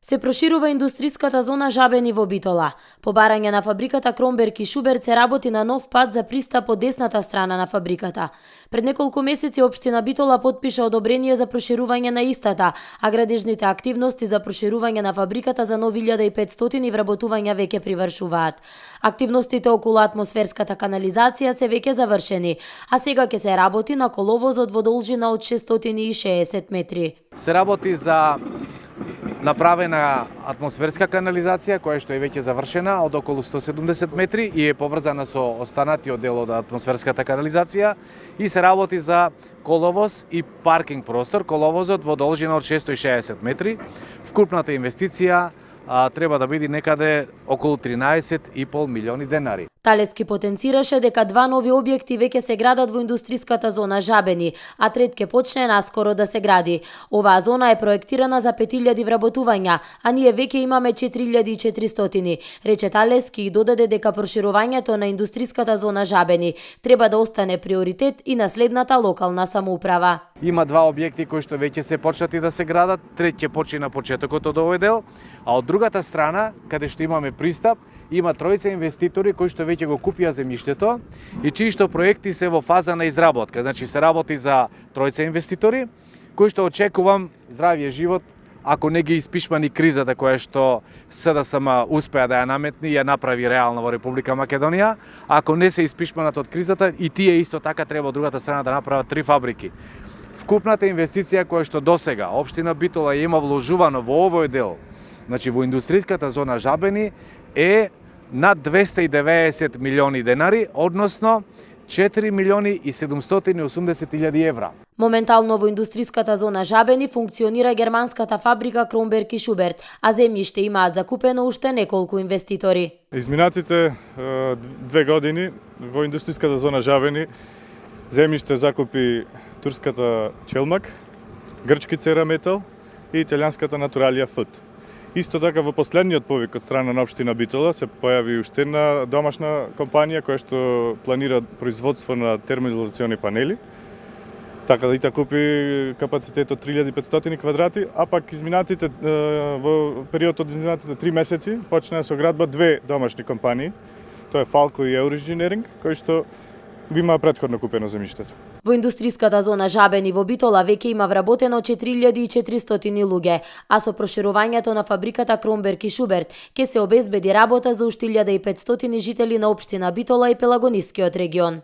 Се проширува индустриската зона Жабени во Битола. По барање на фабриката Кромберг и Шуберт се работи на нов пат за пристап од десната страна на фабриката. Пред неколку месеци општина Битола потпиша одобрение за проширување на истата, а градежните активности за проширување на фабриката за нови 1500 вработувања веќе привршуваат. Активностите околу атмосферската канализација се веќе завршени, а сега ќе се работи на коловозот во должина од 660 метри. Се работи за направена атмосферска канализација која што е веќе завршена од околу 170 метри и е поврзана со останатиот дел од атмосферската канализација и се работи за коловоз и паркинг простор. Коловозот во должина од 660 метри. Вкупната инвестиција треба да биде некаде околу 13,5 милиони денари. Талески потенцираше дека два нови објекти веќе се градат во индустриската зона Жабени, а трет ќе почне наскоро да се гради. Оваа зона е проектирана за 5000 вработувања, а ние веќе имаме 4400, рече Талески и додаде дека проширувањето на индустриската зона Жабени треба да остане приоритет и на следната локална самоуправа. Има два објекти кои што веќе се почнати да се градат, трет ќе почне на почетокот од овој дел, а од другата страна, каде што имаме пристап, има тројца инвеститори кои што веќе го купија земјиштето и чии што проекти се во фаза на изработка. Значи се работи за тројца инвеститори кои што очекувам здравије живот ако не ги испишмани кризата која што СДСМ успеа да ја наметни и ја направи реално во Република Македонија. Ако не се испишманат од кризата, и тие исто така треба од другата страна да направат 3 фабрики. Вкупната инвестиција која што досега општина Битола има вложувано во овој дел, значи во индустриската зона Жабени, е над 290 милиони денари, односно 4 милиони и 780 илјади евра. Моментално во индустриската зона Жабени функционира германската фабрика Кромберг и Шуберт, а земјиште имаат закупено уште неколку инвеститори. Изминатите 2 години во индустриската зона Жабени земјиште закупи турската Челмак, грчки Цераметал и италијанската Натуралија Фуд. Исто така во последниот повик од страна на општина Битола се појави уште една домашна компанија која што планира производство на термоизолациони панели. Така да и купи капацитет од 3500 квадрати, а пак во период од изминатите 3 месеци почна со градба две домашни компании. Тоа е Фалко и Еуроинженеринг, кои што има претходно купено земјиштето. Во индустриската зона Жабени во Битола веќе има вработено 4400 луѓе, а со проширувањето на фабриката Кромберг и Шуберт ќе се обезбеди работа за уште 1500 жители на општина Битола и Пелагонискиот регион.